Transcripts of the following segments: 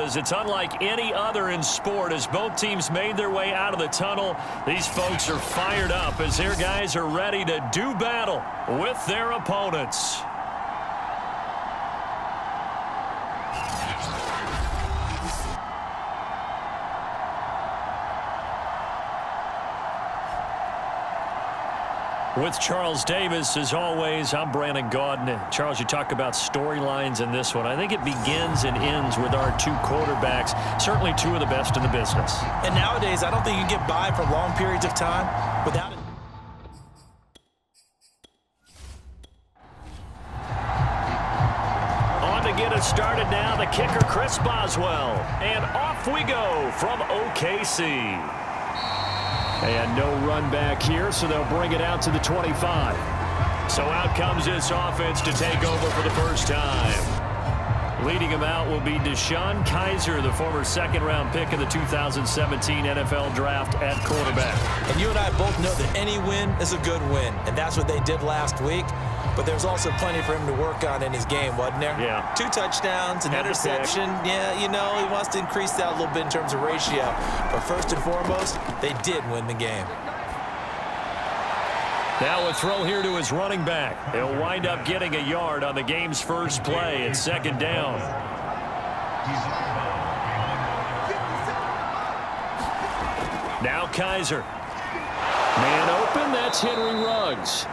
because it's unlike any other in sport. As both teams made their way out of the tunnel, these folks are fired up as their guys are ready to do battle with their opponents. With Charles Davis, as always, I'm Brandon Gaudin. Charles, you talk about storylines in this one. I think it begins and ends with our two quarterbacks, certainly two of the best in the business. And nowadays, I don't think you can get by for long periods of time without it. On to get us started now, the kicker, Chris Boswell. And off we go from OKC. And no run back here, so they'll bring it out to the 25. So out comes this offense to take over for the first time. Leading him out will be Deshaun Kaiser, the former second-round pick of the 2017 NFL Draft at quarterback. And you and I both know that any win is a good win, and that's what they did last week. But there's also plenty for him to work on in his game, wasn't there? Yeah. 2 touchdowns, an interception. Yeah, you know, he wants to increase that a little bit in terms of ratio. But first and foremost, they did win the game. Now a throw here to his running back. He'll wind up getting a yard on the game's first play at second down. Now Kaiser. Man open, that's Henry Ruggs.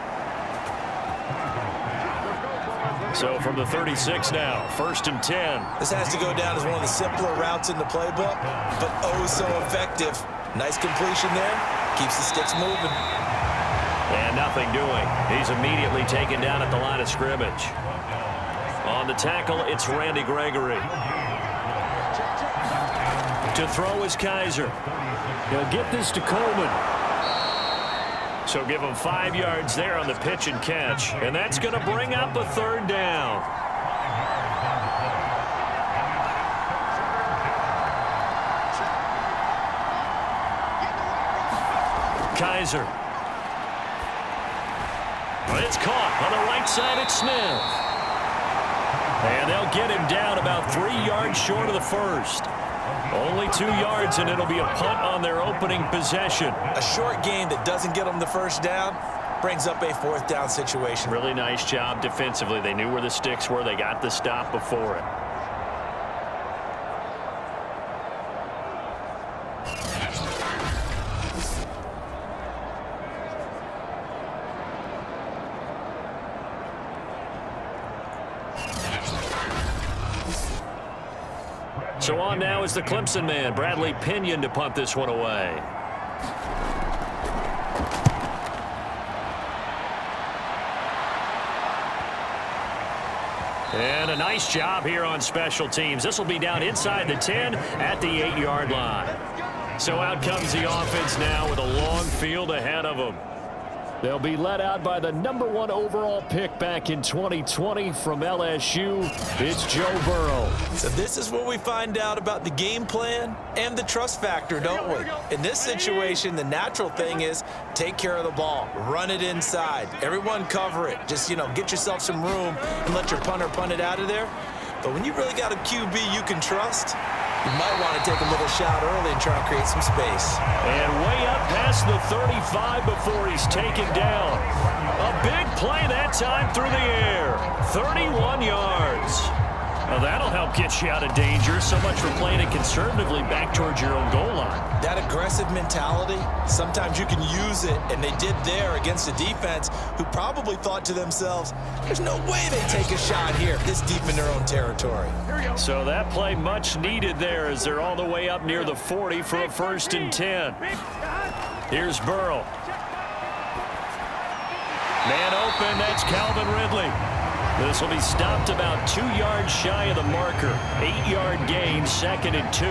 So from the 36 now, 1st and 10. This has to go down as one of the simpler routes in the playbook, but oh so effective. Nice completion there. Keeps the sticks moving. And nothing doing. He's immediately taken down at the line of scrimmage. On the tackle, it's Randy Gregory. To throw is Kaiser. He'll get this to Coleman. So give him 5 yards there on the pitch and catch. And that's going to bring up a third down. Kaiser. It's caught on the right side at Smith. And they'll get him down about 3 yards short of the first. Only 2 yards, and it'll be a punt on their opening possession. A short game that doesn't get them the first down brings up a 4th down situation. Really nice job defensively. They knew where the sticks were. They got the stop before it. So on now is the Clemson man, Bradley Pinion, to punt this one away. And a nice job here on special teams. This will be down inside the 10 at the 8-yard line. So out comes the offense now with a long field ahead of them. They'll be led out by the #1 overall pick back in 2020 from LSU. It's Joe Burrow. So this is where we find out about the game plan and the trust factor, don't we? In this situation, the natural thing is take care of the ball. Run it inside. Everyone cover it. Just, get yourself some room and let your punter punt it out of there. But when you really got a QB you can trust, you might want to take a little shot early and try and create some space. And way up past the 35 before he's taken down. A big play that time through the air. 31 yards. Now that'll help get you out of danger. So much for playing it conservatively back towards your own goal line. That aggressive mentality, sometimes you can use it, and they did there against a defense who probably thought to themselves, there's no way they take a shot here this deep in their own territory. So that play much needed there as they're all the way up near the 40 for a 1st and 10. Here's Burrow. Man open, that's Calvin Ridley. This will be stopped about 2 yards shy of the marker. 8-yard gain, 2nd and 2.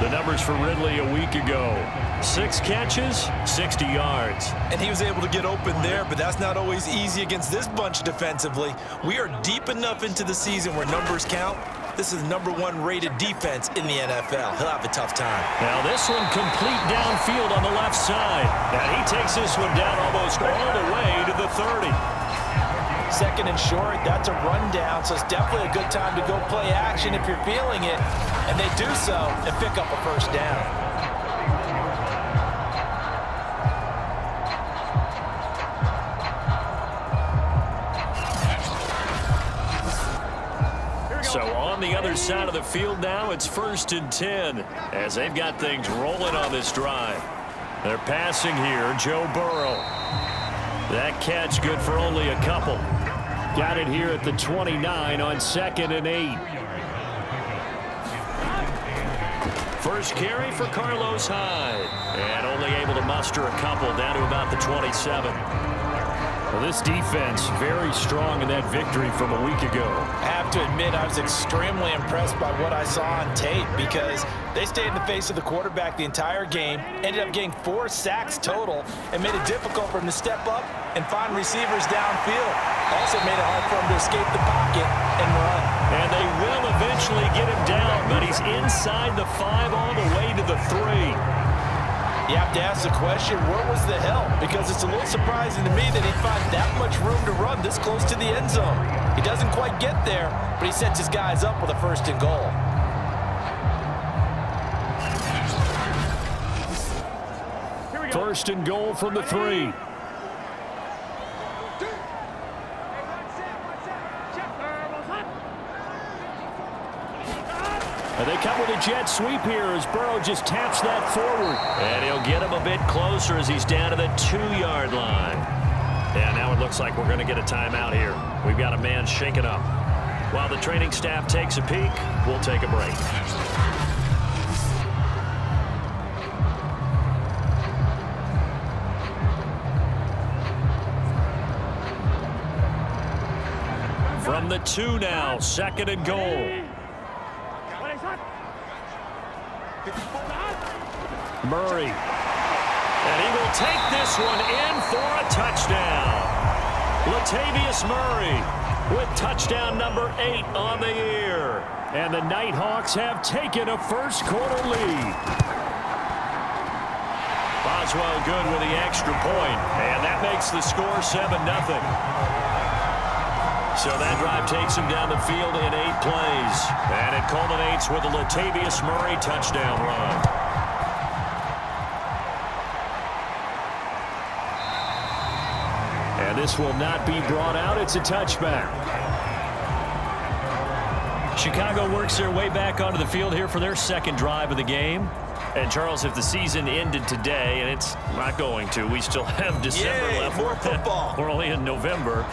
The numbers for Ridley a week ago. 6 catches, 60 yards. And he was able to get open there, but that's not always easy against this bunch defensively. We are deep enough into the season where numbers count. This is #1 rated defense in the NFL. He'll have a tough time. Now this one complete downfield on the left side. Now he takes this one down almost all the way to the 30. second and short. That's a rundown, so it's definitely a good time to go play action if you're feeling it. And they do so and pick up a first down. So on the other side of the field now, it's 1st and 10 as they've got things rolling on this drive. They're passing here, Joe Burrow. That catch good for only a couple. Got it here at the 29 on 2nd and 8. First carry for Carlos Hyde. And only able to muster a couple down to about the 27. Well, this defense very strong in that victory from a week ago. I have to admit, I was extremely impressed by what I saw on tape because they stayed in the face of the quarterback the entire game, ended up getting 4 sacks total, and made it difficult for him to step up and find receivers downfield. Also made it hard for him to escape the pocket and run. And they will eventually get him down, but he's inside the 5 all the way to the 3. You have to ask the question, where was the help? Because it's a little surprising to me that he'd find that much room to run this close to the end zone. He doesn't quite get there, but he sets his guys up with a 1st and goal. First and goal from the 3. And they come with a jet sweep here as Burrow just taps that forward. And he'll get him a bit closer as he's down to the 2-yard line. And now it looks like we're going to get a timeout here. We've got a man shaken up. While the training staff takes a peek, we'll take a break. From the 2 now, 2nd and goal. Murray. And he will take this one in for a touchdown. Latavius Murray with touchdown number 8 on the year. And the Nighthawks have taken a first-quarter lead. Boswell good with the extra point, and that makes the score 7-0. So that drive takes him down the field in 8 plays. And it culminates with a Latavius Murray touchdown run. And this will not be brought out. It's a touchback. Chicago works their way back onto the field here for their 2nd drive of the game. And, Charles, if the season ended today, and it's not going to, we still have December left. More football. We're only in November.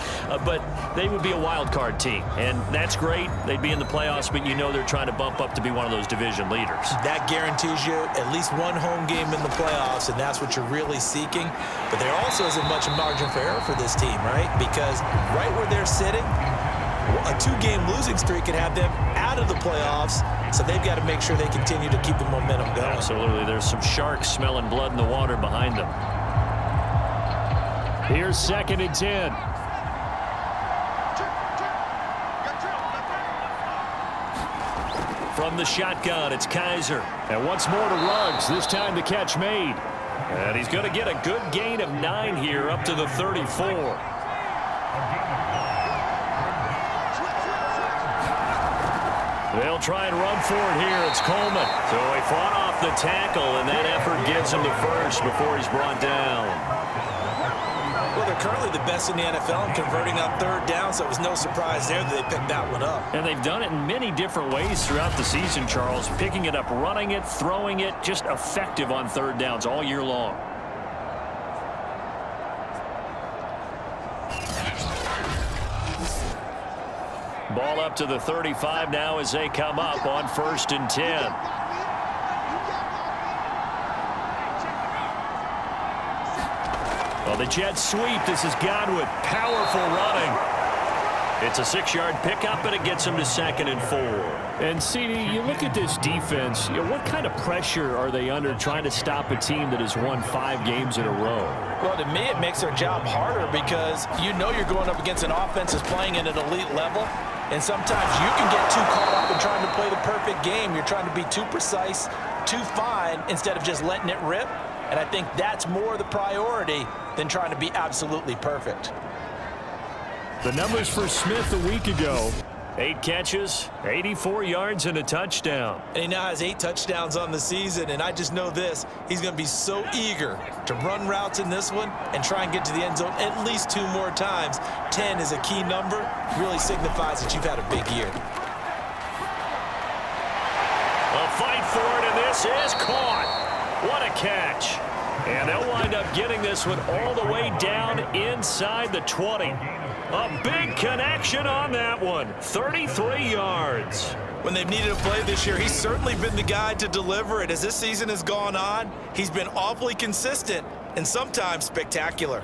But they would be a wild card team. And that's great. They'd be in the playoffs, but you know they're trying to bump up to be one of those division leaders. That guarantees you at least one home game in the playoffs, and that's what you're really seeking. But there also isn't much margin for error for this team, right? Because right where they're sitting, a 2-game losing streak could have them out of the playoffs, so they've got to make sure they continue to keep the momentum going. Absolutely. There's some sharks smelling blood in the water behind them. Here's 2nd and 10. From the shotgun, it's Kaiser. And once more to Ruggs, this time the catch made. And he's going to get a good gain of 9 here up to the 34. They'll try and run for it here. It's Coleman. So he fought off the tackle, and that effort gives him the first before he's brought down. Well, they're currently the best in the NFL in converting on 3rd down, so it was no surprise there that they picked that one up. And they've done it in many different ways throughout the season, Charles. Picking it up, running it, throwing it, just effective on 3rd downs all year long. Ball up to the 35 now as they come up on 1st and 10. Well, the jet sweep. This is Godwin. Powerful running. It's a 6-yard pickup, and it gets him to 2nd and 4. And, CD, you look at this defense, what kind of pressure are they under trying to stop a team that has won 5 games in a row? Well, to me, it makes their job harder because you know you're going up against an offense that's playing at an elite level. And sometimes you can get too caught up in trying to play the perfect game. You're trying to be too precise, too fine, instead of just letting it rip. And I think that's more the priority than trying to be absolutely perfect. The numbers for Smith a week ago: 8 catches, 84 yards, and a touchdown. And he now has 8 touchdowns on the season, and I just know this. He's going to be so eager to run routes in this one and try and get to the end zone at least 2 more times. 10 is a key number. Really signifies that you've had a big year. A fight for it, and this is caught. What a catch. And they'll wind up getting this one all the way down inside the 20. A big connection on that one. 33 yards. When they've needed a play this year, he's certainly been the guy to deliver it. As this season has gone on, he's been awfully consistent and sometimes spectacular.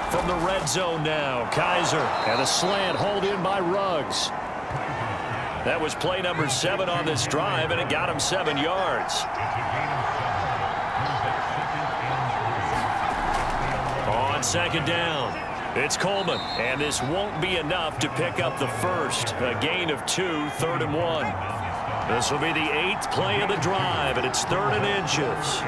From the red zone now, Kaiser, and a slant hauled in by Ruggs. That was play number 7 on this drive, and it got him 7 yards. On second down, it's Coleman, and this won't be enough to pick up the first. A gain of 2, 3rd and 1. This will be the 8th play of the drive, and it's 3rd and inches.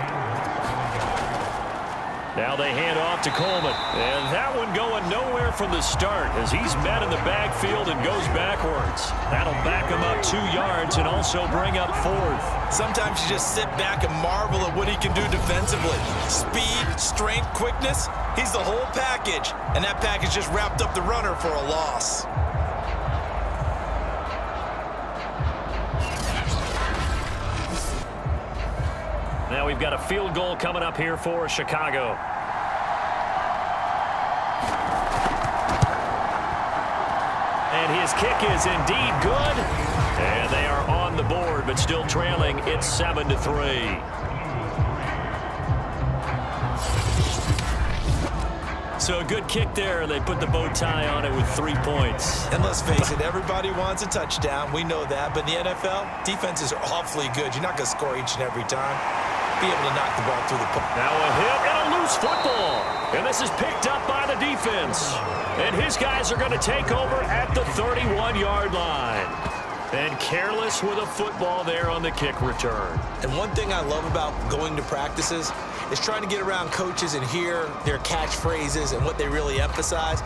Now they hand off to Coleman, and that one going nowhere from the start as he's met in the backfield and goes backwards. That'll back him up 2 yards and also bring up 4th. Sometimes you just sit back and marvel at what he can do defensively. Speed, strength, quickness, he's the whole package, and that package just wrapped up the runner for a loss. Now we've got a field goal coming up here for Chicago. And his kick is indeed good. And they are on the board, but still trailing. It's 7-3. So a good kick there, and they put the bow tie on it with 3 points. And let's face it, everybody wants a touchdown. We know that. But in the NFL, defenses are awfully good. You're not going to score each and every time. Be able to knock the ball through the post. Now a hit and a loose football. And this is picked up by the defense. And his guys are going to take over at the 31-yard line. And careless with a football there on the kick return. And one thing I love about going to practices is trying to get around coaches and hear their catchphrases and what they really emphasize.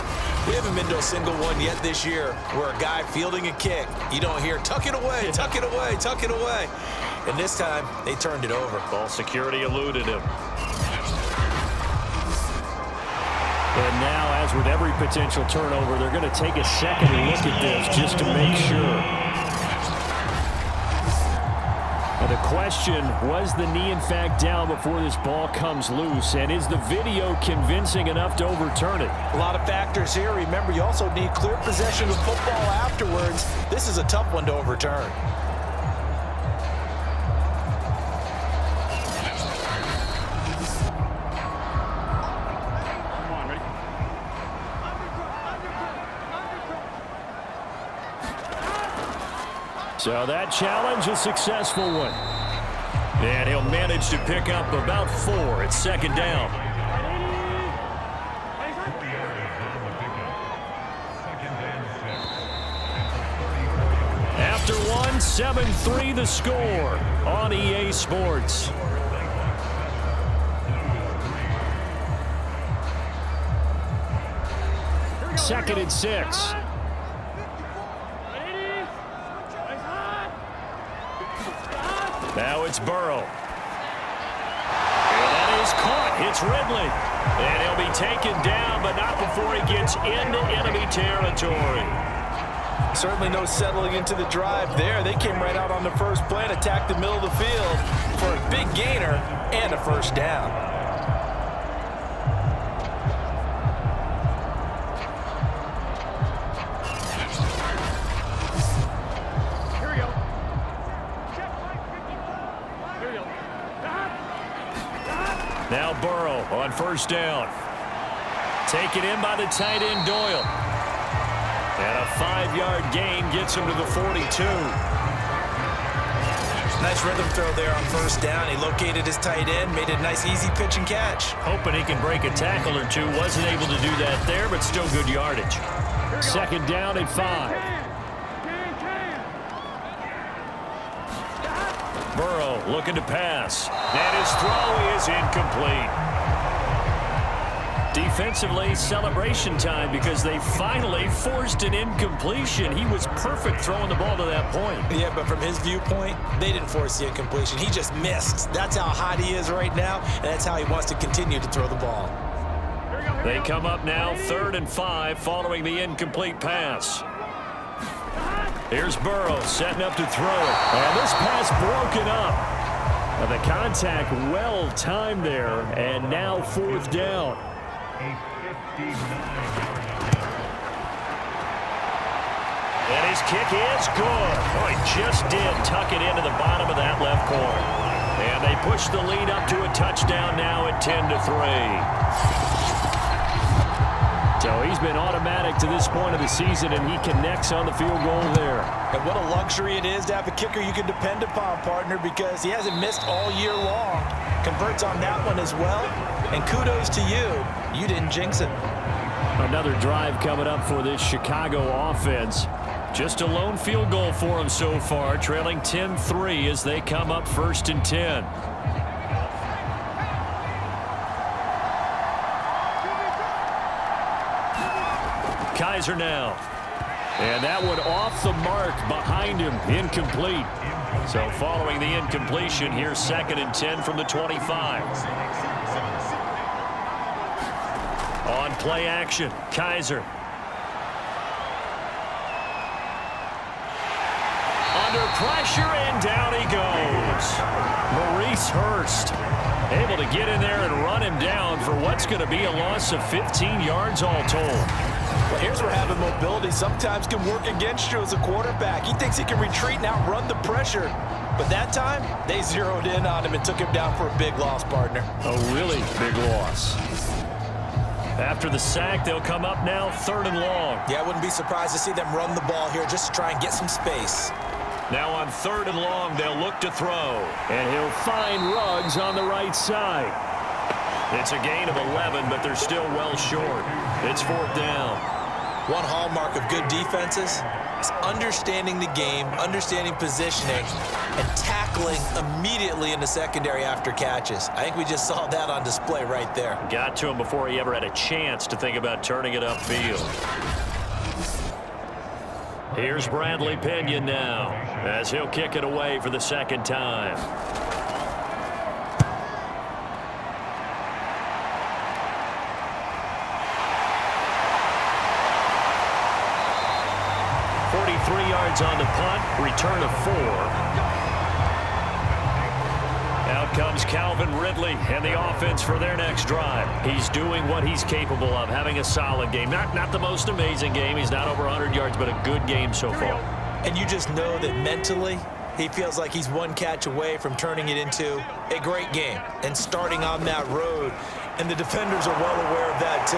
We haven't been to a single one yet this year where a guy fielding a kick, you don't hear, tuck it away, tuck it away, tuck it away. And this time, they turned it over. Ball security eluded him. And now, as with every potential turnover, they're going to take a second look at this just to make sure. And the question, was the knee in fact down before this ball comes loose? And is the video convincing enough to overturn it? A lot of factors here. Remember, you also need clear possession of football afterwards. This is a tough one to overturn. So that challenge, a successful one. And he'll manage to pick up about 4 at second down. After one, 7-3 the score on EA Sports. Second and 6. Now it's Burrow. And that is caught. It's Ridley. And he'll be taken down, but not before he gets into enemy territory. Certainly no settling into the drive there. They came right out on the first play and attacked the middle of the field for a big gainer and a first down. Now Burrow on first down. Taken in by the tight end Doyle. And a 5-yard gain gets him to the 42. Nice rhythm throw there on first down. He located his tight end, made it a nice easy pitch and catch. Hoping he can break a tackle or two. Wasn't able to do that there, but still good yardage. Second down and 5. Burrow looking to pass. And his throw is incomplete. Defensively, celebration time because they finally forced an incompletion. He was perfect throwing the ball to that point. Yeah, but from his viewpoint, they didn't force the incompletion. He just missed. That's how hot he is right now, and that's how he wants to continue to throw the ball. They come up now 3rd and 5 following the incomplete pass. Here's Burrow setting up to throw it. And this pass broken up. Now the contact well timed there, and now 4th down. And his kick is good. Oh, he just did tuck it into the bottom of that left corner. And they push the lead up to a touchdown now at 10-3. So he's been automatic to this point of the season, and he connects on the field goal there. And what a luxury it is to have a kicker you can depend upon, partner, because he hasn't missed all year long. Converts on that one as well. And kudos to you. You didn't jinx it. Another drive coming up for this Chicago offense. Just a lone field goal for them so far, trailing 10-3 as they come up 1st and 10. Kaiser now. And that one off the mark behind him, incomplete. So following the incompletion, here's 2nd and 10 from the 25. On play action, Kaiser. Under pressure, and down he goes. Maurice Hurst able to get in there and run him down for what's going to be a loss of 15 yards all told. Well, here's where having mobility sometimes can work against you as a quarterback. He thinks he can retreat and outrun the pressure. But that time, they zeroed in on him and took him down for a big loss, partner. A really big loss. After the sack, they'll come up now 3rd and long. Yeah, I wouldn't be surprised to see them run the ball here just to try and get some space. Now on 3rd and long, they'll look to throw. And he'll find Ruggs on the right side. It's a gain of 11, but they're still well short. It's 4th down. One hallmark of good defenses is understanding the game, understanding positioning, and tackling immediately in the secondary after catches. I think we just saw that on display right there. Got to him before he ever had a chance to think about turning it upfield. Here's Bradley Pinion now as he'll kick it away for the 2nd time. On the punt, return of 4. Out comes Calvin Ridley and the offense for their next drive. He's doing what he's capable of, having a solid game. Not the most amazing game. He's not over 100 yards, but a good game so far. And you just know that mentally, he feels like he's one catch away from turning it into a great game and starting on that road. And the defenders are well aware of that, too.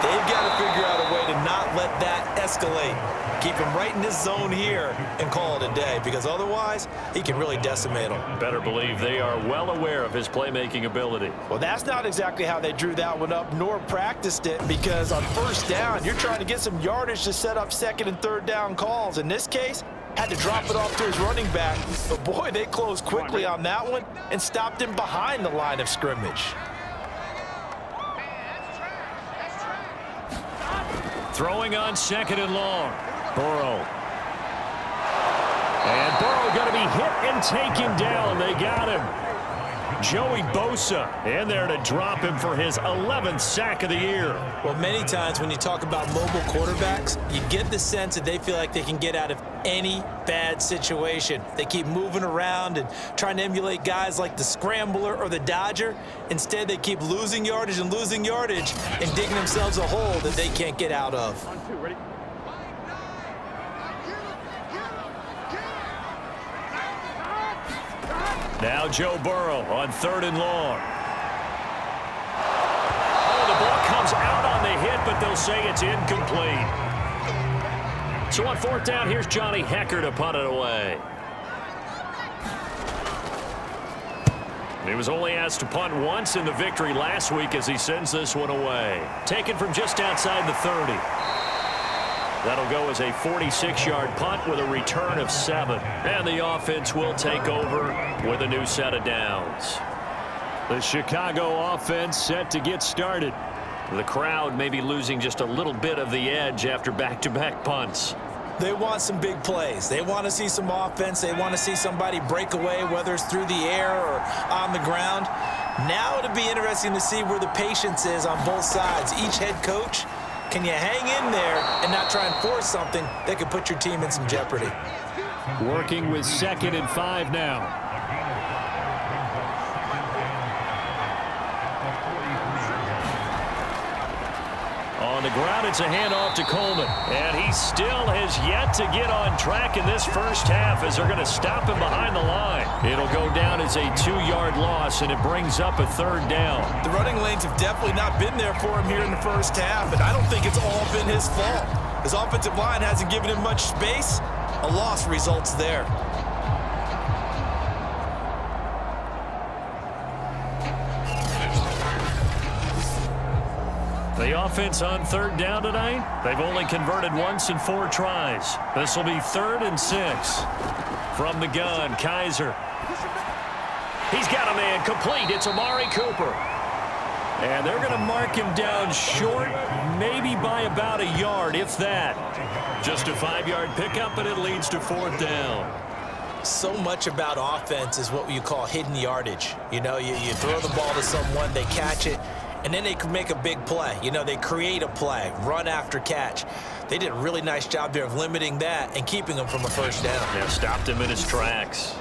They've got to figure out a way to not let that escalate. Keep him right in this zone here and call it a day, because otherwise, he can really decimate them. Better believe they are well aware of his playmaking ability. Well, that's not exactly how they drew that one up, nor practiced it, because on 1st down, you're trying to get some yardage to set up 2nd and 3rd down calls. In this case, had to drop it off to his running back. But, boy, they closed quickly on that one and stopped him behind the line of scrimmage. Throwing on 2nd and long. Burrow. And Burrow going to be hit and taken down. They got him. Joey Bosa in there to drop him for his 11th sack of the year. Well, many times when you talk about mobile quarterbacks, you get the sense that they feel like they can get out of any bad situation. They keep moving around and trying to emulate guys like the Scrambler or the Dodger. Instead, they keep losing yardage and digging themselves a hole that they can't get out of. Now Joe Burrow on 3rd and long. Oh, the ball comes out on the hit, but they'll say it's incomplete. So on 4th down, here's Johnny Hekker to punt it away. He was only asked to punt once in the victory last week as he sends this one away. Taken from just outside the 30. That'll go as a 46-yard punt with a return of 7. And the offense will take over with a new set of downs. The Chicago offense set to get started. The crowd may be losing just a little bit of the edge after back-to-back punts. They want some big plays. They want to see some offense. They want to see somebody break away, whether it's through the air or on the ground. Now it'll be interesting to see where the patience is on both sides. Each head coach, can you hang in there and not try and force something that could put your team in some jeopardy? Working with 2nd and 5 now. On the ground, it's a handoff to Coleman. And he still has yet to get on track in this first half as they're going to stop him behind the line. It'll go down as a 2-yard loss, and it brings up a 3rd down. The running lanes have definitely not been there for him here in the first half, and I don't think it's all been his fault. His offensive line hasn't given him much space. A loss results there. The offense on 3rd down tonight, they've only converted once in 4 tries. This will be 3rd and 6. From the gun, Kaiser. He's got a man complete. It's Amari Cooper. And they're going to mark him down short, maybe by about a yard, if that. Just a 5-yard pickup, and it leads to 4th down. So much about offense is what you call hidden yardage. You know, you throw the ball to someone, they catch it, and then they can make a big play. You know, they create a play, run after catch. They did a really nice job there of limiting that and keeping him from a 1st down. Yeah, stopped him in his tracks.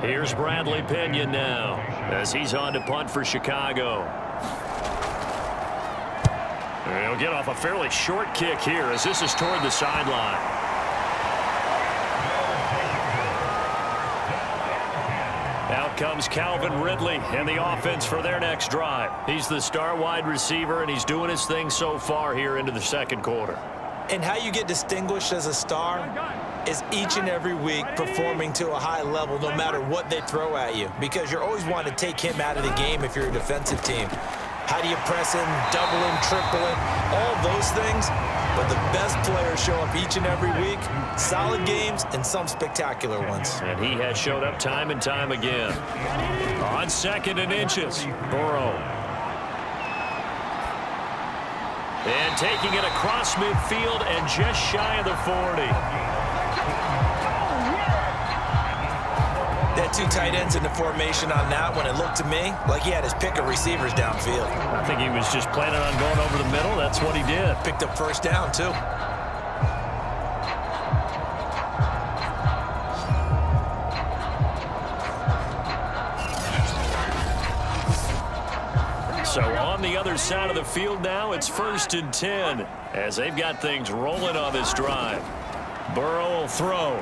Here's Bradley Pinion now as he's on to punt for Chicago. He'll get off a fairly short kick here as this is toward the sideline. Out comes Calvin Ridley and the offense for their next drive. He's the star wide receiver, and he's doing his thing so far here into the 2nd quarter. And how you get distinguished as a star is each and every week performing to a high level no matter what they throw at you, because you're always wanting to take him out of the game if you're a defensive team. How do you press him, double him, triple him, all those things? But the best players show up each and every week. Solid games and some spectacular ones. And he has showed up time and time again. On 2nd and inches, Burrow. And taking it across midfield and just shy of the 40. They had 2 tight ends in the formation on that one. It looked to me like he had his pick of receivers downfield. I think he was just planning on going over the middle. That's what he did. Picked up 1st down, too. So on the other side of the field now, it's 1st and 10 as they've got things rolling on this drive. Burrow will throw.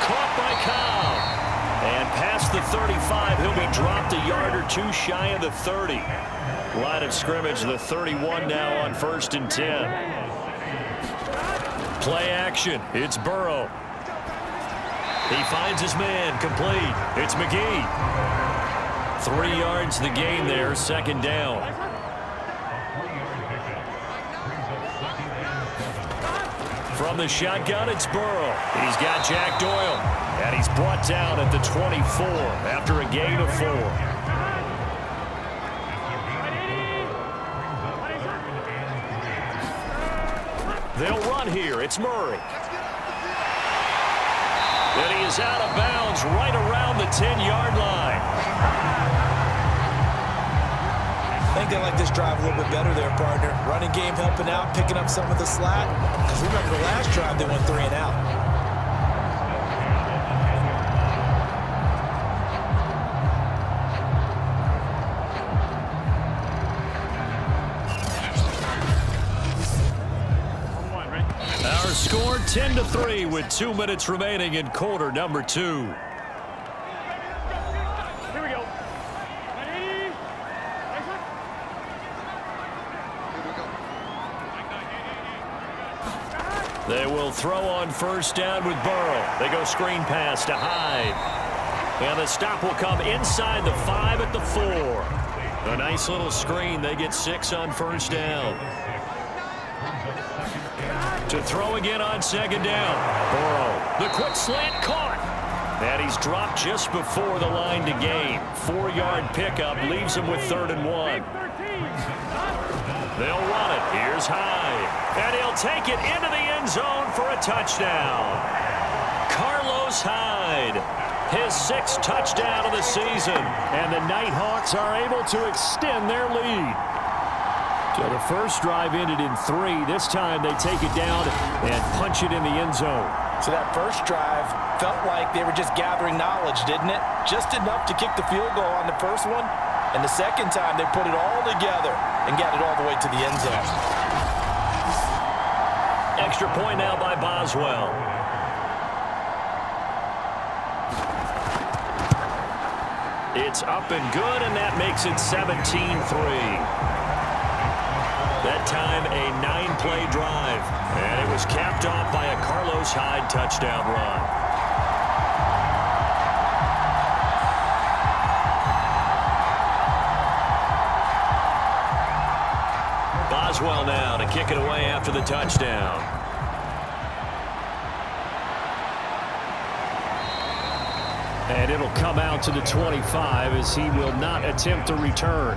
Caught by Cobb. And past the 35, he'll be dropped a yard or 2 shy of the 30. Line of scrimmage, the 31 now on 1st and 10. Play action. It's Burrow. He finds his man complete. It's McGee. 3 yards the gain there, 2nd down. From the shotgun, it's Burrow. He's got Jack Doyle. And he's brought down at the 24 after a gain of 4. They'll run here. It's Murray. And he is out of bounds right around the 10-yard line. I think they like this drive a little bit better there, partner. Running game helping out, picking up some of the slack. Because remember the last drive, they went 3 and out. Score 10-3 with 2 minutes remaining in quarter number 2. Here we go. Ready? They will throw on 1st down with Burrow. They go screen pass to Hyde. And the stop will come inside the 5 at the 4. A nice little screen. They get 6 on 1st down. To throw again on second down. Burrow, the quick slant caught. And he's dropped just before the line to gain. 4-yard pickup leaves him with 3rd and 1. They'll run it. Here's Hyde. And he'll take it into the end zone for a touchdown. Carlos Hyde, his 6th touchdown of the season. And the Nighthawks are able to extend their lead. So the first drive ended in 3. This time they take it down and punch it in the end zone. So that first drive felt like they were just gathering knowledge, didn't it? Just enough to kick the field goal on the first one. And the second time they put it all together and got it all the way to the end zone. Extra point now by Boswell. It's up and good, and that makes it 17-3. That time a 9-play drive, and it was capped off by a Carlos Hyde touchdown run. Boswell now to kick it away after the touchdown. And it'll come out to the 25 as he will not attempt to return.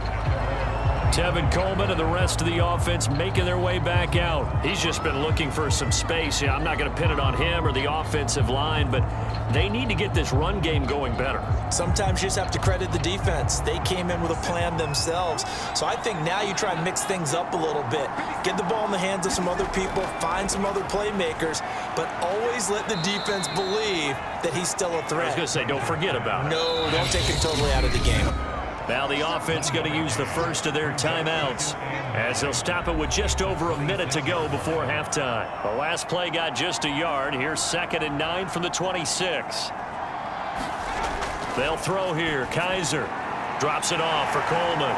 Tevin Coleman and the rest of the offense making their way back out. He's just been looking for some space. Yeah, I'm not going to pin it on him or the offensive line, but they need to get this run game going better. Sometimes you just have to credit the defense. They came in with a plan themselves. So I think now you try and mix things up a little bit. Get the ball in the hands of some other people, find some other playmakers, but always let the defense believe that he's still a threat. I was going to say, don't forget about it. No, don't take him totally out of the game. Now the offense going to use the first of their timeouts as they'll stop it with just over a minute to go before halftime. The last play got just a yard. Here's 2nd and 9 from the 26. They'll throw here. Kaiser drops it off for Coleman.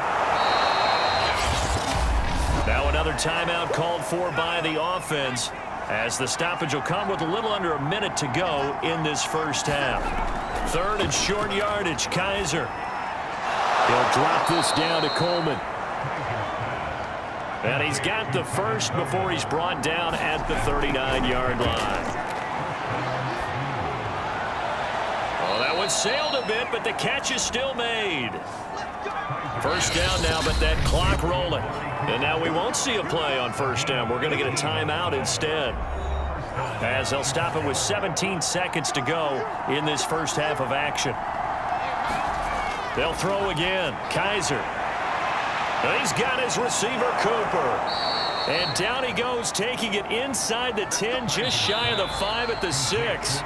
Now another timeout called for by the offense as the stoppage will come with a little under a minute to go in this first half. 3rd and short yardage. Kaiser. He'll drop this down to Coleman. And he's got the first before he's brought down at the 39-yard line. Oh, that one sailed a bit, but the catch is still made. First down now, but that clock rolling. And now we won't see a play on first down. We're going to get a timeout instead. As they'll stop it with 17 seconds to go in this first half of action. They'll throw again. Kaiser. And he's got his receiver, Cooper. And down he goes, taking it inside the 10, just shy of the 5 at the 6.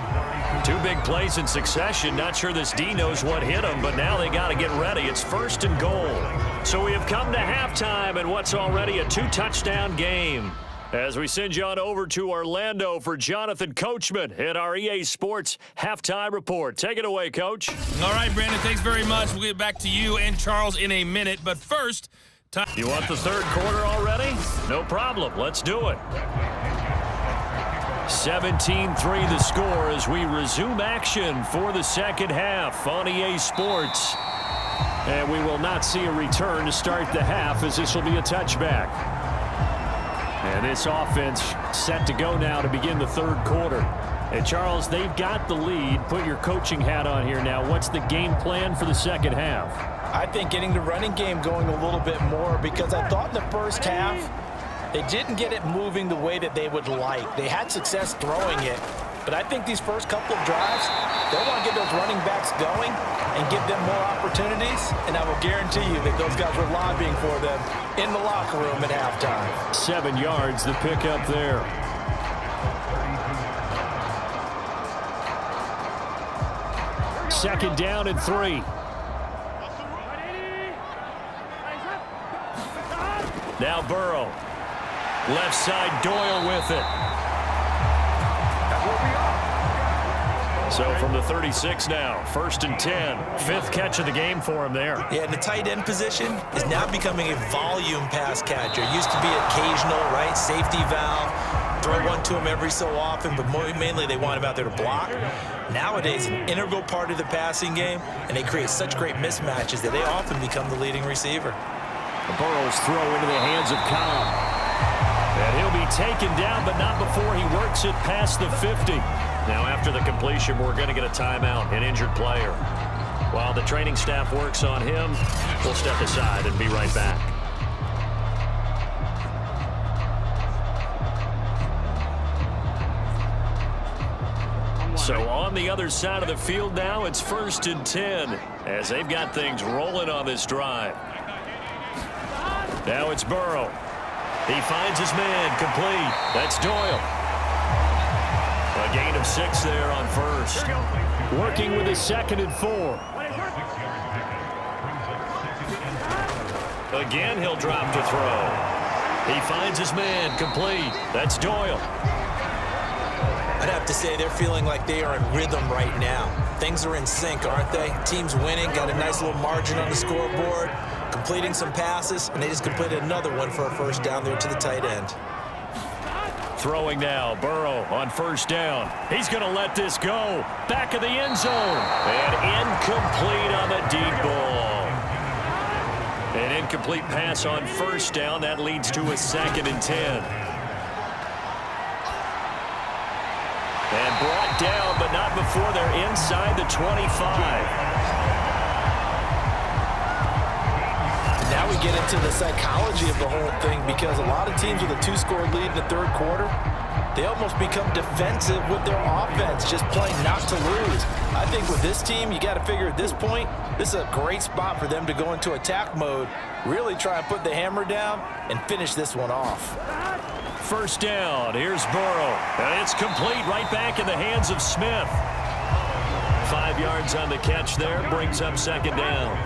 2 big plays in succession. Not sure this D knows what hit him, but now they got to get ready. It's 1st and goal. So we have come to halftime in what's already a 2-touchdown game. As we send you on over to Orlando for Jonathan Coachman at our EA Sports Halftime Report. Take it away, Coach. All right, Brandon, thanks very much. We'll get back to you and Charles in a minute. But first, time. You want the third quarter already? No problem. Let's do it. 17-3 the score as we resume action for the second half on EA Sports. And we will not see a return to start the half as this will be a touchback. And this offense set to go now to begin the third quarter. And Charles, they've got the lead. Put your coaching hat on here now. What's the game plan for the second half? I think getting the running game going a little bit more because I thought in the first half they didn't get it moving the way that they would like. They had success throwing it. But I think these first couple of drives, they'll want to get those running backs going and give them more opportunities. And I will guarantee you that those guys were lobbying for them in the locker room at halftime. 7 yards, the pickup there. Second down and 3. Now Burrow. Left side, Doyle with it. So from the 36 now, 1st and 10. 5th catch of the game for him there. Yeah, and the tight end position is now becoming a volume pass catcher. Used to be occasional, right? Safety valve. Throw one to him every so often, but mainly they want him out there to block. Nowadays, an integral part of the passing game, and they create such great mismatches that they often become the leading receiver. The Burrow's throw into the hands of Cobb. And he'll be taken down, but not before he works it past the 50. Now, after the completion, we're going to get a timeout, an injured player. While the training staff works on him, we'll step aside and be right back. So on the other side of the field now, it's 1st and 10 as they've got things rolling on this drive. Now it's Burrow. He finds his man complete. That's Doyle. A gain of 6 there on first. Working with his 2nd and 4. Again, he'll drop to throw. He finds his man complete. That's Doyle. I'd have to say they're feeling like they are in rhythm right now. Things are in sync, aren't they? Team's winning, got a nice little margin on the scoreboard, completing some passes, and they just completed another one for a first down there to the tight end. Throwing now, Burrow on 1st down. He's going to let this go. Back of the end zone. And incomplete on the deep ball. An incomplete pass on 1st down. That leads to a 2nd and 10. And brought down, but not before they're inside the 25. Now we get into the psychology of the whole thing, because a lot of teams with a 2-score lead in the 3rd quarter, they almost become defensive with their offense, just playing not to lose. I think with this team, you got to figure at this point, this is a great spot for them to go into attack mode, really try and put the hammer down and finish this one off. 1st down, here's Burrow, and it's complete right back in the hands of Smith. 5 yards on the catch there, brings up 2nd down.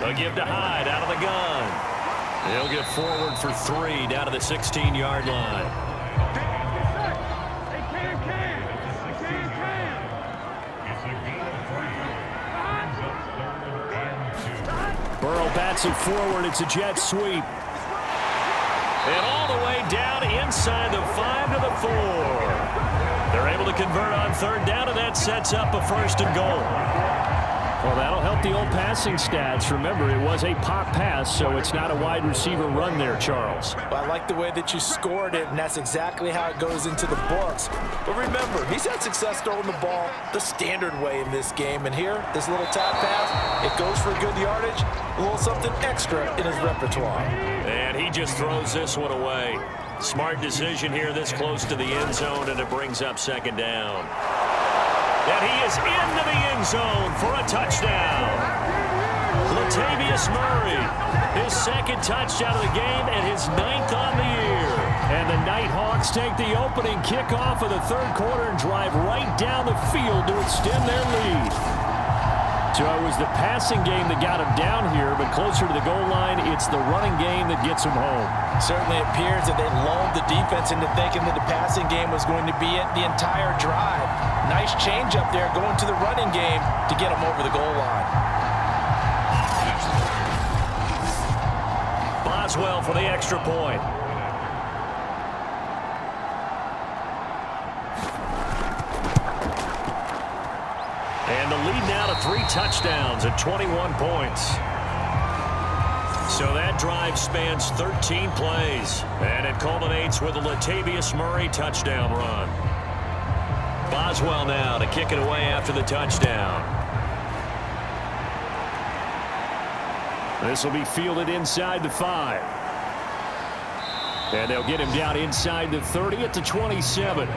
A give to Hyde out of the gun. He'll get forward for 3 down to the 16-yard line. Burrow bats it forward. It's a jet sweep. And all the way down inside the 5 to the 4. They're able to convert on 3rd down, and that sets up a 1st and goal. Well, that'll help the old passing stats. Remember, it was a pop pass, so it's not a wide receiver run there, Charles. Well, I like the way that you scored it, and that's exactly how it goes into the books. But remember, he's had success throwing the ball the standard way in this game. And here, this little tap pass, it goes for good yardage, a little something extra in his repertoire. And he just throws this one away. Smart decision here this close to the end zone, and it brings up 2nd down. And he is into the end zone for a touchdown. Latavius Murray, his 2nd touchdown of the game and his 9th on the year. And the Nighthawks take the opening kickoff of the 3rd quarter and drive right down the field to extend their lead. So it was the passing game that got him down here, but closer to the goal line, it's the running game that gets him home. Certainly appears that they lulled the defense into thinking that the passing game was going to be it the entire drive. Nice change up there going to the running game to get him over the goal line. Boswell for the extra point. And the lead now to 3 touchdowns at 21 points. So that drive spans 13 plays, and it culminates with a Latavius Murray touchdown run. Boswell now to kick it away after the touchdown. This will be fielded inside the 5. And they'll get him down inside the 30 at the 27.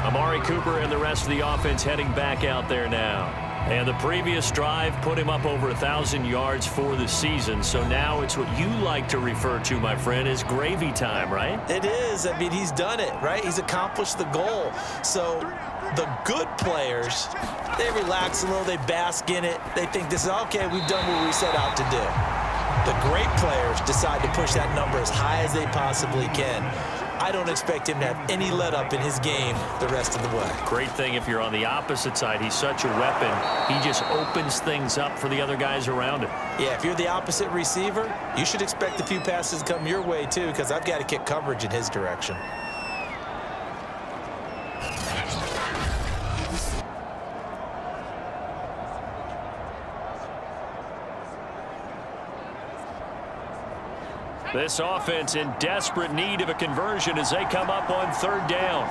Amari Cooper and the rest of the offense heading back out there now. And the previous drive put him up over 1,000 yards for the season. So now it's what you like to refer to, my friend, as gravy time, right? It is. I mean, he's done it, right? He's accomplished the goal. So the good players, they relax a little, they bask in it. They think this is, okay, we've done what we set out to do. The great players decide to push that number as high as they possibly can. I don't expect him to have any let-up in his game the rest of the way. Great thing if you're on the opposite side. He's such a weapon. He just opens things up for the other guys around him. Yeah, if you're the opposite receiver, you should expect a few passes to come your way, too, because I've got to kick coverage in his direction. This offense in desperate need of a conversion as they come up on third down.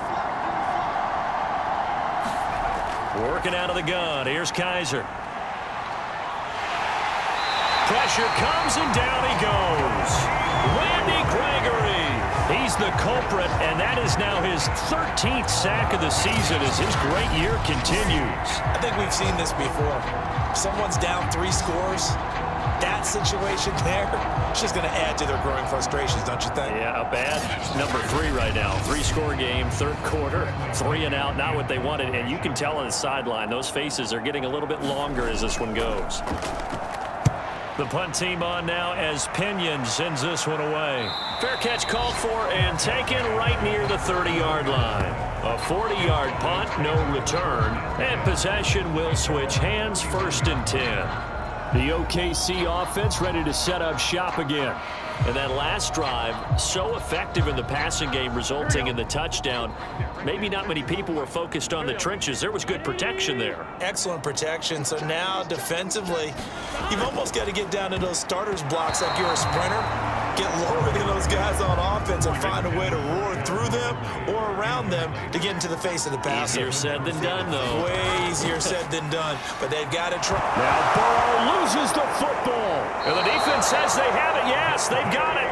Working out of the gun. Here's Kaiser. Pressure comes and down he goes. Randy Gregory. He's the culprit, and that is now his 13th sack of the season as his great year continues. I think we've seen this before. Someone's down 3 scores. That situation there, it's just going to add to their growing frustrations, don't you think? Yeah, a bad number 3 right now. 3-score game, third quarter, 3 and out, not what they wanted. And you can tell on the sideline, those faces are getting a little bit longer as this one goes. The punt team on now as Pinion sends this one away. Fair catch called for and taken right near the 30-yard line. A 40-yard punt, no return, and possession will switch hands, 1st and 10. The OKC offense ready to set up shop again. And that last drive, so effective in the passing game, resulting in the touchdown. Maybe not many people were focused on the trenches. There was good protection there. Excellent protection. So now defensively, you've almost got to get down to those starters blocks like you're a sprinter. Get lower than those guys on offense and find a way to roar through them or around them to get into the face of the passer. Easier said than done, though. Way easier said than done, but they've got to try. Now Burrow loses the football. And the defense says they have it. Yes, they've got it.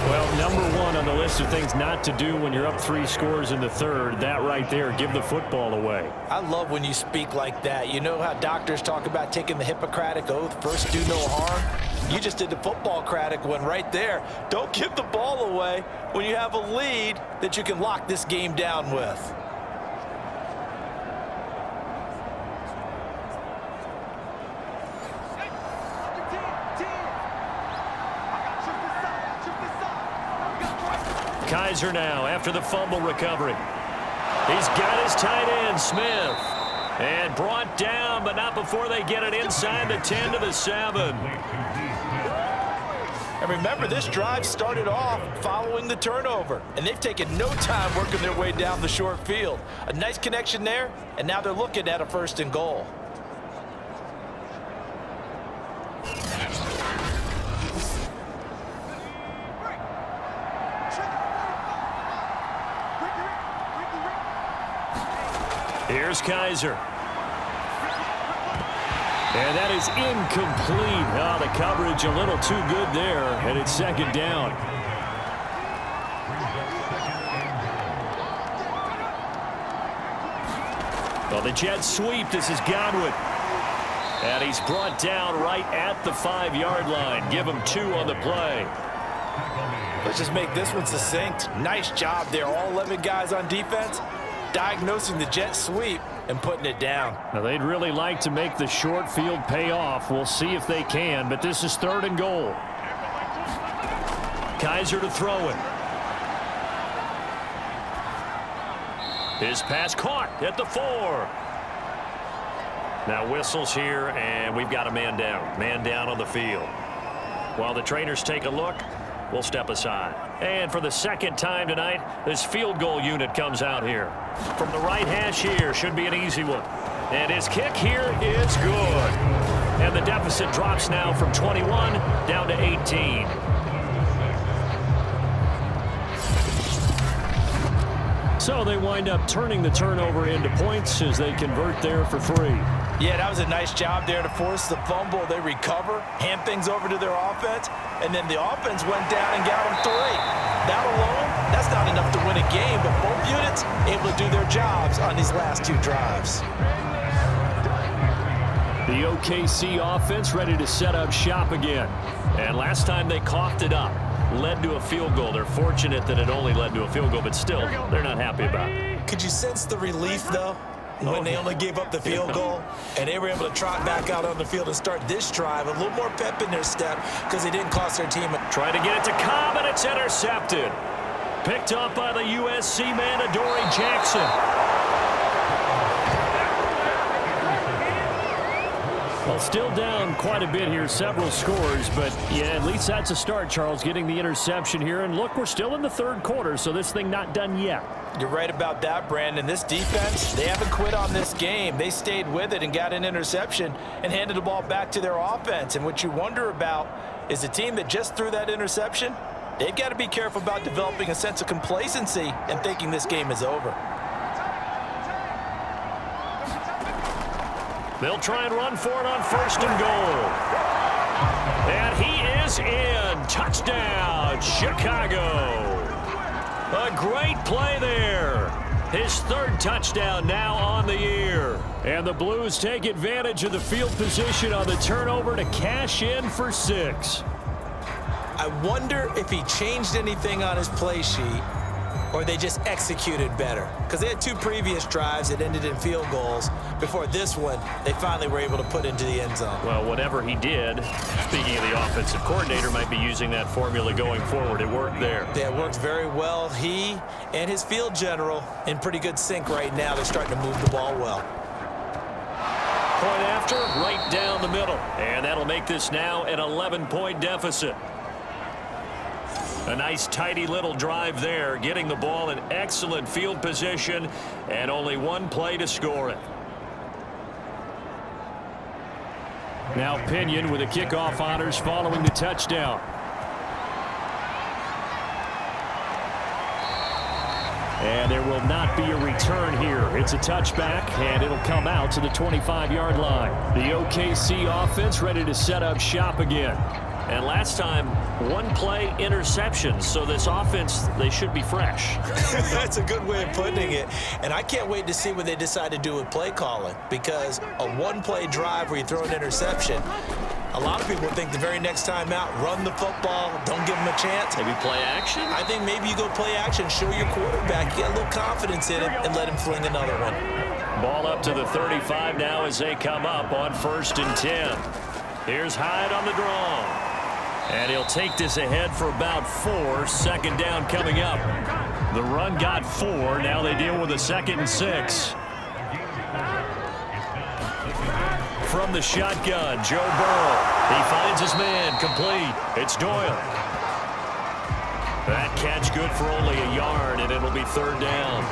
Well, number 1 on the list of things not to do when you're up 3 scores in the third, that right there, give the football away. I love when you speak like that. You know how doctors talk about taking the Hippocratic Oath, first do no harm? You just did the football-cratic one right there. Don't give the ball away when you have a lead that you can lock this game down with. Kaiser now after the fumble recovery. He's got his tight end, Smith. And brought down, but not before they get it inside the 10 to the 7. And remember, this drive started off following the turnover, and they've taken no time working their way down the short field. A nice connection there, and now they're looking at a 1st and goal. Here's Kaiser. And that is incomplete. Oh, the coverage a little too good there, and it's 2nd down. Well, the jet sweep. This is Godwin. And he's brought down right at the 5-yard line. Give him 2 on the play. Let's just make this one succinct. Nice job there. All 11 guys on defense diagnosing the jet sweep and putting it down. Now, they'd really like to make the short field pay off. We'll see if they can, but this is 3rd and goal. Kaiser to throw it. His pass caught at the 4. Now whistles here, and we've got a man down. Man down on the field. While the trainers take a look, we'll step aside. And for the 2nd time tonight, this field goal unit comes out here. From the right hash here, should be an easy one. And his kick here is good. And the deficit drops now from 21 down to 18. So they wind up turning the turnover into points as they convert there for 3. Yeah, that was a nice job there to force the fumble. They recover, hand things over to their offense, and then the offense went down and got them 3. That alone, that's not enough to win a game, but both units able to do their jobs on these last 2 drives. The OKC offense ready to set up shop again. And last time they coughed it up, led to a field goal. They're fortunate that it only led to a field goal, but still, they're not happy about it. Could you sense the relief, though, when they only gave up the field goal and they were able to trot back out on the field and start this drive? A little more pep in their step because they didn't cost their team. Trying to get it to Cobb, and it's intercepted. Picked up by the USC man, Adoree Jackson. Well, still down quite a bit here, several scores, but yeah, at least that's a start, Charles, getting the interception here. And look, we're still in the 3rd quarter, so this thing not done yet. You're right about that, Brandon. This defense, they haven't quit on this game. They stayed with it and got an interception and handed the ball back to their offense. And what you wonder about is the team that just threw that interception. They've got to be careful about developing a sense of complacency and thinking this game is over. They'll try and run for it on 1st and goal. And he is in. Touchdown, Chicago. A great play there. His 3rd touchdown now on the year. And the Blues take advantage of the field position on the turnover to cash in for 6. I wonder if he changed anything on his play sheet or they just executed better. Because they had 2 previous drives that ended in field goals. Before this one, they finally were able to put into the end zone. Well, whatever he did, speaking of the offensive coordinator, might be using that formula going forward. It worked there. Yeah, it worked very well. He and his field general in pretty good sync right now. They're starting to move the ball well. Point after, right down the middle. And that'll make this now an 11-point deficit. A nice, tidy little drive there, getting the ball in excellent field position, and only 1 play to score it. Now Pinion with the kickoff honors following the touchdown. And there will not be a return here. It's a touchback, and it'll come out to the 25-yard line. The OKC offense ready to set up shop again. And last time, 1 play interception. So this offense, they should be fresh. That's a good way of putting it. And I can't wait to see what they decide to do with play calling. Because a 1-play drive where you throw an interception, a lot of people think the very next time out, run the football, don't give them a chance. Maybe play action? I think maybe you go play action, show your quarterback, get a little confidence in him, and let him fling another one. Ball up to the 35 now as they come up on 1st and 10. Here's Hyde on the draw. And he'll take this ahead for about 4. 2nd down coming up. The run got 4. Now they deal with a 2nd and 6. From the shotgun, Joe Burrow. He finds his man, complete. It's Doyle. That catch good for only a yard, and it'll be 3rd down.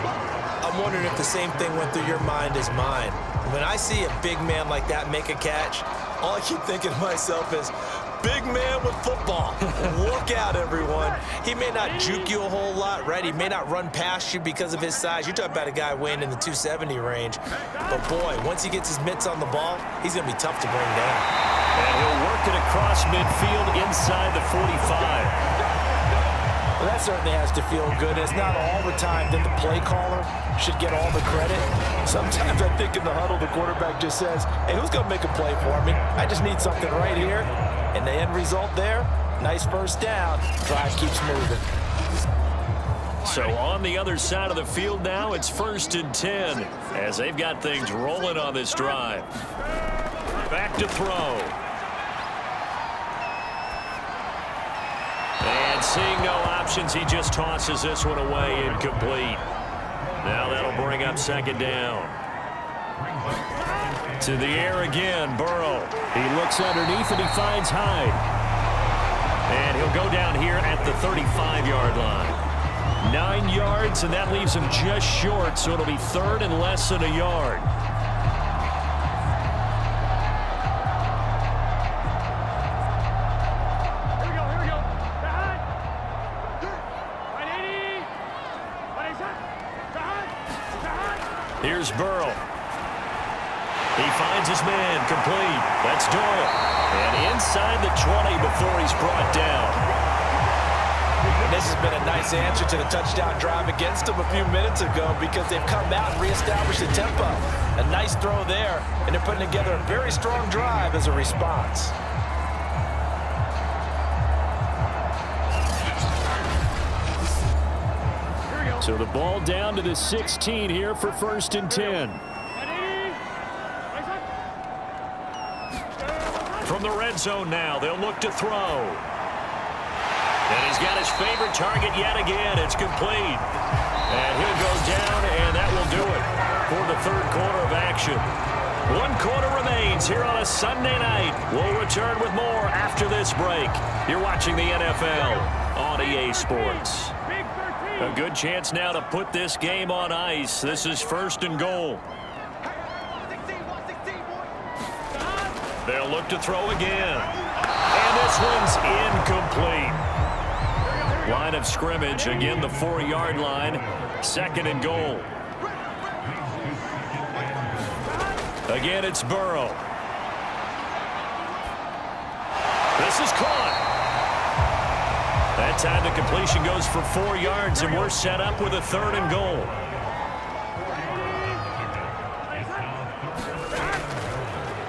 I'm wondering if the same thing went through your mind as mine. When I see a big man like that make a catch, all I keep thinking to myself is, big man with football. Look out, everyone. He may not juke you a whole lot, right? He may not run past you because of his size. You're talking about a guy weighing in the 270 range. But, boy, once he gets his mitts on the ball, he's going to be tough to bring down. And he'll work it across midfield inside the 45. Well, that certainly has to feel good. It's not all the time that the play caller should get all the credit. Sometimes I think in the huddle, the quarterback just says, hey, who's going to make a play for me? I just need something right here. And the end result there, nice 1st down. Drive keeps moving. So on the other side of the field now, it's 1st and 10 as they've got things rolling on this drive. Back to throw. And seeing no options, he just tosses this one away, incomplete. Now that'll bring up 2nd down. To the air again, Burrow. He looks underneath and he finds Hyde. And he'll go down here at the 35-yard line. 9 yards, and that leaves him just short, so it'll be 3rd and less than a yard. Here's Burrow. He finds his man, complete. That's Doyle. And inside the 20 before he's brought down. This has been a nice answer to the touchdown drive against them a few minutes ago because they've come out and reestablished the tempo. A nice throw there, and they're putting together a very strong drive as a response. So the ball down to the 16 here for 1st and 10. From the red zone now, they'll look to throw. And he's got his favorite target yet again. It's complete. And he'll go down, and that will do it for the 3rd quarter of action. 1 quarter remains here on a Sunday night. We'll return with more after this break. You're watching the NFL on EA Sports. A good chance now to put this game on ice. This is 1st and goal. They'll look to throw again. And this one's incomplete. Line of scrimmage, again the 4-yard line. 2nd and goal. Again, it's Burrow. This is caught. That time the completion goes for 4 yards, and we're set up with a 3rd and goal.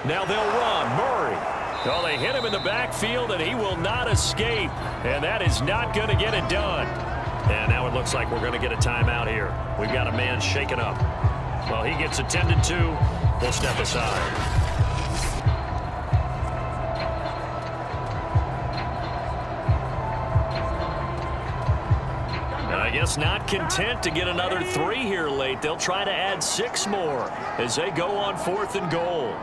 Now they'll run. Murray. Oh, they hit him in the backfield, and he will not escape. And that is not going to get it done. And now it looks like we're going to get a timeout here. We've got a man shaken up. Well, he gets attended to. We'll step aside. I guess not content to get another 3 here late. They'll try to add 6 more as they go on 4th and goal.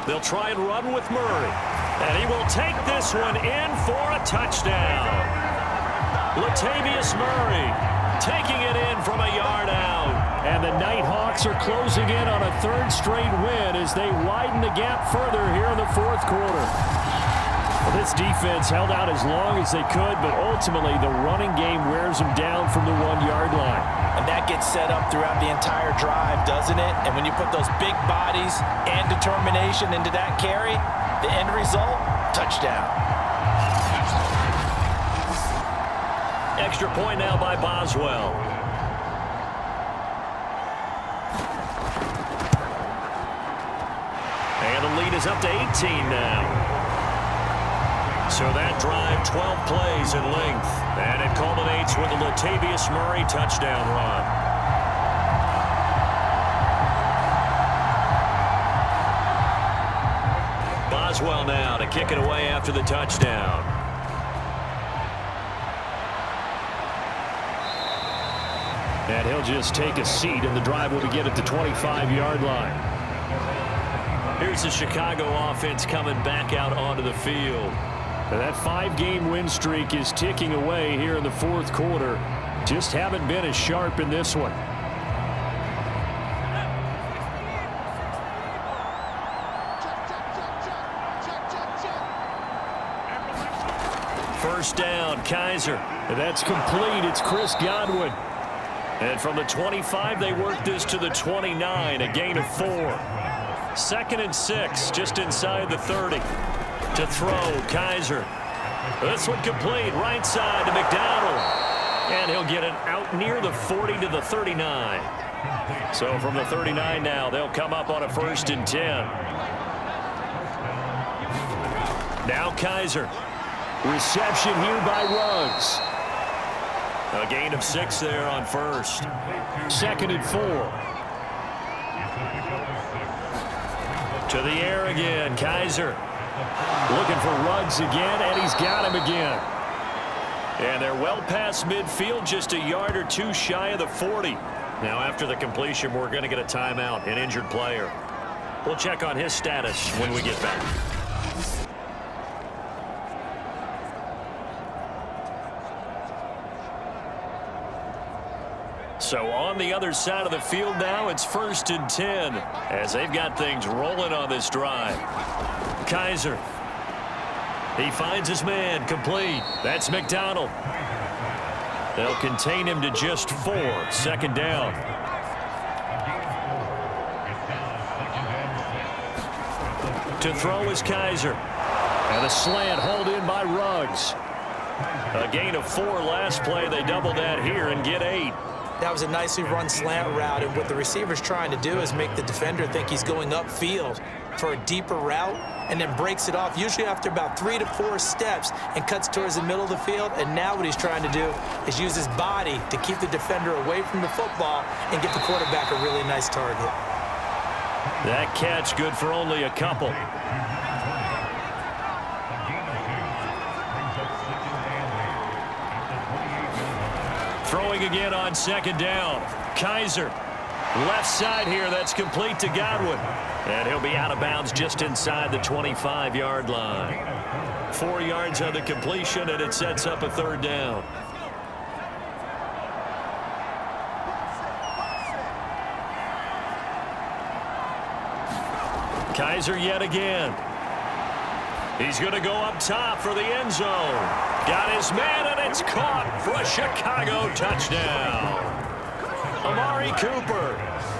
They'll try and run with Murray. And he will take this one in for a touchdown. Latavius Murray taking it in from a yard out. And the Nighthawks are closing in on a 3rd straight win as they widen the gap further here in the 4th quarter. Well, this defense held out as long as they could, but ultimately the running game wears them down from the 1-yard line. And that gets set up throughout the entire drive, doesn't it? And when you put those big bodies and determination into that carry, the end result, touchdown. Extra point now by Boswell. And the lead is up to 18 now. So that drive, 12 plays in length. And it culminates with a Latavius Murray touchdown run. Boswell now to kick it away after the touchdown. And he'll just take a seat, and the drive will begin at the 25-yard line. Here's the Chicago offense coming back out onto the field. And that 5-game win streak is ticking away here in the 4th quarter. Just haven't been as sharp in this one. First down, Kaiser. And that's complete. It's Chris Godwin. And from the 25, they work this to the 29, a gain of 4. 2nd and 6, just inside the 30. To throw, Kaiser. This one complete, right side to McDonald. And he'll get it out near the 40 to the 39. So from the 39 now, they'll come up on a 1st and 10. Now Kaiser. Reception here by Ruggs. A gain of 6 there on 1st. 2nd and 4. To the air again, Kaiser. Looking for Ruggs again, and he's got him again. And they're well past midfield, just a yard or 2 shy of the 40. Now after the completion, we're going to get a timeout, an injured player. We'll check on his status when we get back. So on the other side of the field now, it's 1st and 10 as they've got things rolling on this drive. Kaiser. He finds his man, complete. That's McDonald. They'll contain him to just 4. 2nd down. To throw is Kaiser. And a slant hauled in by Ruggs. A gain of 4 last play. They double that here and get 8. That was a nicely run slant route, and what the receiver's trying to do is make the defender think he's going upfield for a deeper route and then breaks it off, usually after about 3 to 4 steps, and cuts towards the middle of the field. And now what he's trying to do is use his body to keep the defender away from the football and get the quarterback a really nice target. That catch good for only a couple. Throwing again on 2nd down. Kaiser. Left side here. That's complete to Godwin. And he'll be out of bounds just inside the 25-yard line. 4 yards on the completion, and it sets up a 3rd down. Kaiser yet again. He's going to go up top for the end zone. Got his man, and it's caught for a Chicago touchdown. Amari Cooper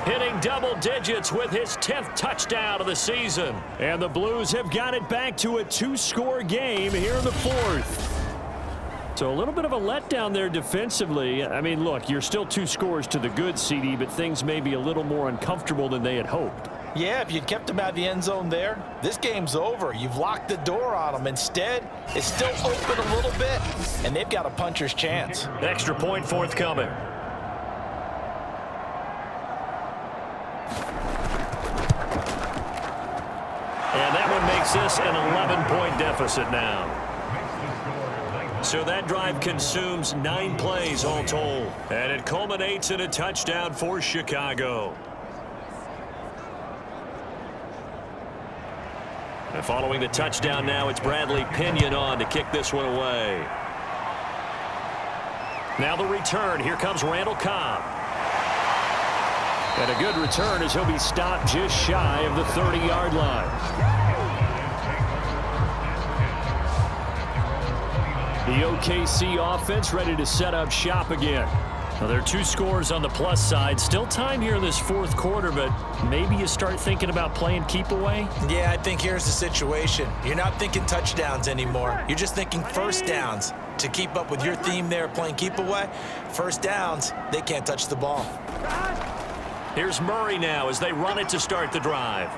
hitting double digits with his 10th touchdown of the season. And the Blues have got it back to a 2-score game here in the 4th. So a little bit of a letdown there defensively. I mean, look, you're still 2 scores to the good, CD, but things may be a little more uncomfortable than they had hoped. Yeah, if you'd kept him out of the end zone there, this game's over. You've locked the door on him. Instead, it's still open a little bit, and they've got a puncher's chance. Extra point forthcoming. And that one makes this an 11-point deficit now. So that drive consumes 9 plays all told. And it culminates in a touchdown for Chicago. And following the touchdown now, it's Bradley Pinion on to kick this one away. Now the return. Here comes Randall Cobb. And a good return as he'll be stopped just shy of the 30-yard line. The OKC offense ready to set up shop again. Now, there are 2 scores on the plus side. Still time here in this 4th quarter, but maybe you start thinking about playing keep away? Yeah, I think here's the situation. You're not thinking touchdowns anymore. You're just thinking first downs. To keep up with your theme there, playing keep away, first downs, they can't touch the ball. Here's Murray now as they run it to start the drive.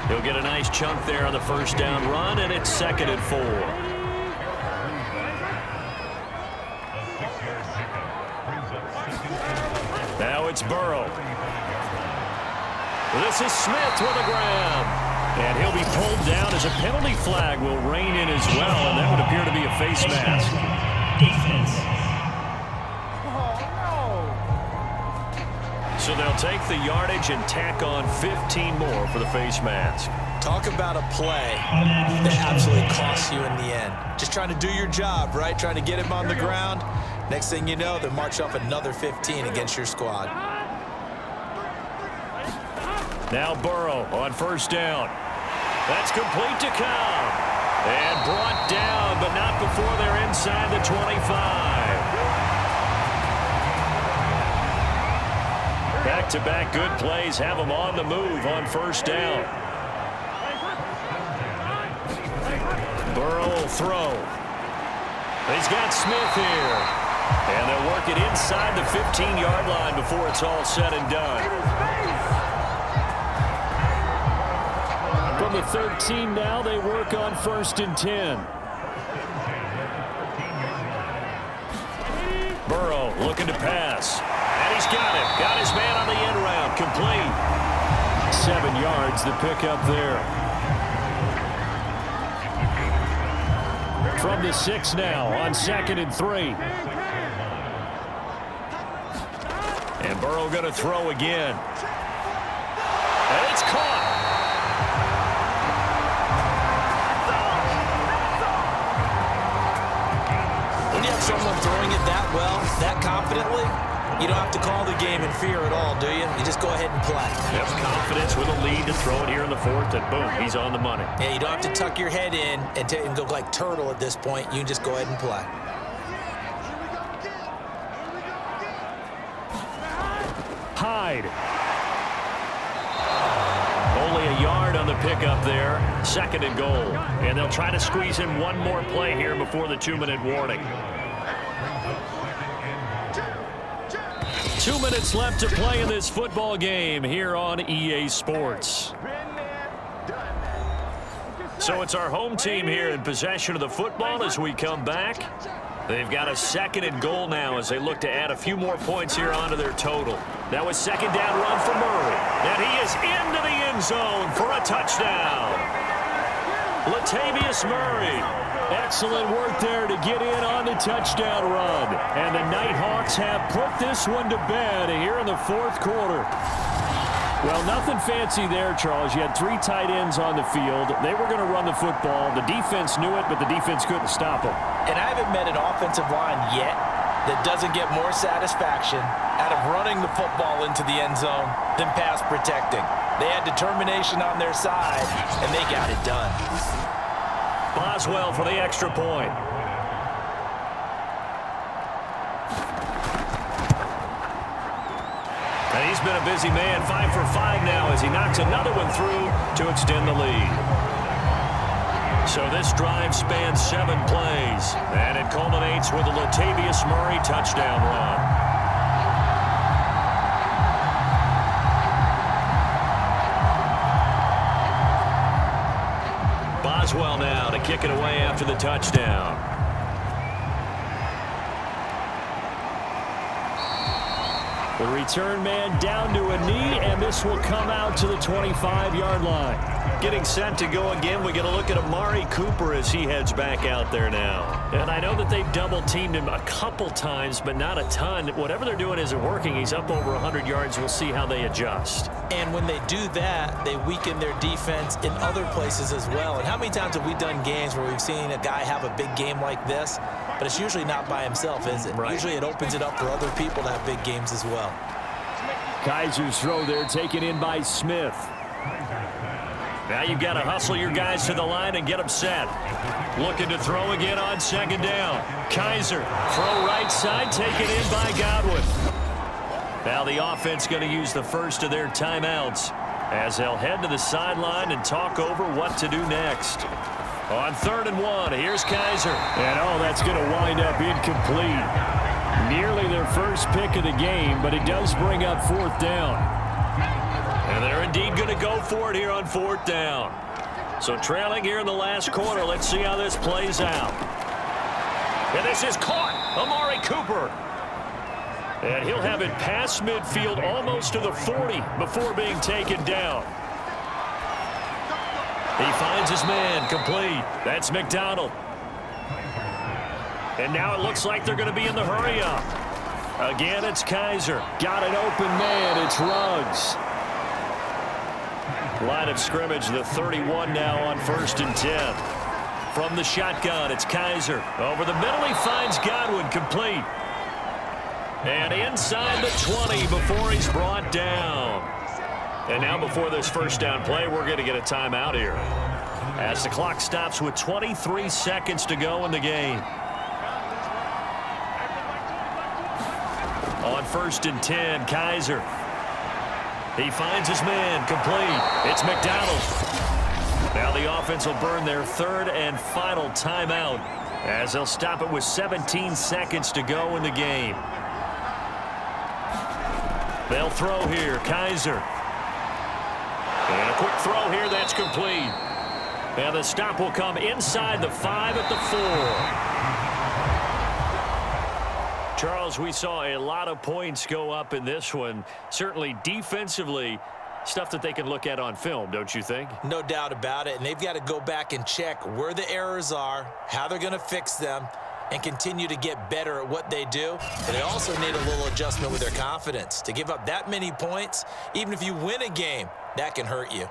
He'll get a nice chunk there on the first down run, and it's 2nd and 4. Now it's Burrow. This is Smith with a grab. And he'll be pulled down as a penalty flag will rein in as well, and that would appear to be a face mask. Defense. So they'll take the yardage and tack on 15 more for the face mask. Talk about a play that absolutely costs you in the end. Just trying to do your job, right? Trying to get him on the ground. Next thing you know, they'll march off another 15 against your squad. Now Burrow on first down. That's complete to Cobb. And brought down, but not before they're inside the 25. Back-to-back good plays have them on the move on first down. Burrow will throw. He's got Smith here. And they'll work it inside the 15-yard line before it's all said and done. From the 13 now, they work on 1st and 10. Burrow looking to pass. And he's got it. Got his man on the end round. Complete. 7 yards, the pickup there. From the 6 now on 2nd and 3. And Burrow going to throw again. And it's caught. When you have someone throwing it that well, that confidently, you don't have to call the game in fear at all, do you? You just go ahead and play. Yep, confidence with a lead to throw it here in the 4th, and boom, he's on the money. Yeah, you don't have to tuck your head in and go like turtle at this point. You can just go ahead and play. Hyde. Only a yard on the pickup there. 2nd and goal. And they'll try to squeeze in one more play here before the 2-minute warning. 2 minutes left to play in this football game here on EA Sports. So it's our home team here in possession of the football as we come back. They've got a 2nd and goal now as they look to add a few more points here onto their total. Now a 2nd down run for Murray. And he is into the end zone for a touchdown. Latavius Murray. Excellent work there to get in on the touchdown run. And the Nighthawks have put this one to bed here in the 4th quarter. Well, nothing fancy there, Charles. You had 3 tight ends on the field. They were going to run the football. The defense knew it, but the defense couldn't stop them. And I haven't met an offensive line yet that doesn't get more satisfaction out of running the football into the end zone than pass protecting. They had determination on their side, and they got it done. Boswell for the extra point. And he's been a busy man, 5 for 5 now as he knocks another one through to extend the lead. So this drive spans 7 plays, and it culminates with a Latavius Murray touchdown run. Boswell now to kick it away after the touchdown. The return man down to a knee, and this will come out to the 25-yard line. Getting set to go again, we get a look at Amari Cooper as he heads back out there now. And I know that they've double-teamed him a couple times, but not a ton. Whatever they're doing isn't working. He's up over 100 yards. We'll see how they adjust. And when they do that, they weaken their defense in other places as well. And how many times have we done games where we've seen a guy have a big game like this, but it's usually not by himself, is it? Right. Usually it opens it up for other people to have big games as well. Kaiser's throw there taken in by Smith. Now you've got to hustle your guys to the line and get them set. Looking to throw again on second down. Kaiser, throw right side, taken in by Godwin. Now the offense going to use the first of their timeouts as they'll head to the sideline and talk over what to do next. On 3rd and 1, here's Kaiser. And that's going to wind up incomplete. Nearly their first pick of the game, but it does bring up 4th down. And they're indeed going to go for it here on 4th down. So trailing here in the last quarter, let's see how this plays out. And this is caught. Amari Cooper. And he'll have it past midfield almost to the 40 before being taken down. He finds his man complete. That's McDonald. And now it looks like they're going to be in the hurry up. Again, it's Kaiser. Got an open man. It's Ruggs. Line of scrimmage, the 31 now on 1st and 10. From the shotgun, it's Kaiser. Over the middle, he finds Godwin complete. And inside the 20 before he's brought down. And now before this first down play, we're going to get a timeout here. As the clock stops with 23 seconds to go in the game. On 1st and 10, Kaiser. He finds his man complete. It's McDonald. Now the offense will burn their 3rd and final timeout as they'll stop it with 17 seconds to go in the game. They'll throw here. Kaiser. And a quick throw here. That's complete. And the stop will come inside the 5 at the 4. Charles, we saw a lot of points go up in this one. Certainly defensively, stuff that they can look at on film, don't you think? No doubt about it. And they've got to go back and check where the errors are, how they're going to fix them, and continue to get better at what they do. But they also need a little adjustment with their confidence. To give up that many points, even if you win a game, that can hurt you.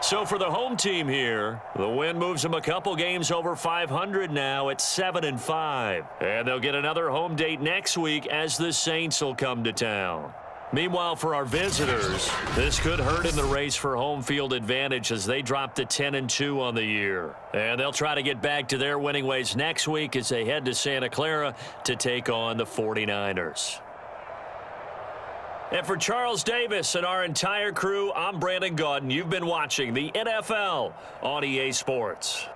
So for the home team here, the win moves them a couple games over 500 now at 7-5. And they'll get another home date next week as the Saints will come to town. Meanwhile, for our visitors, this could hurt in the race for home field advantage as they drop to 10-2 on the year. And they'll try to get back to their winning ways next week as they head to Santa Clara to take on the 49ers. And for Charles Davis and our entire crew, I'm Brandon Gaudin. You've been watching the NFL on EA Sports.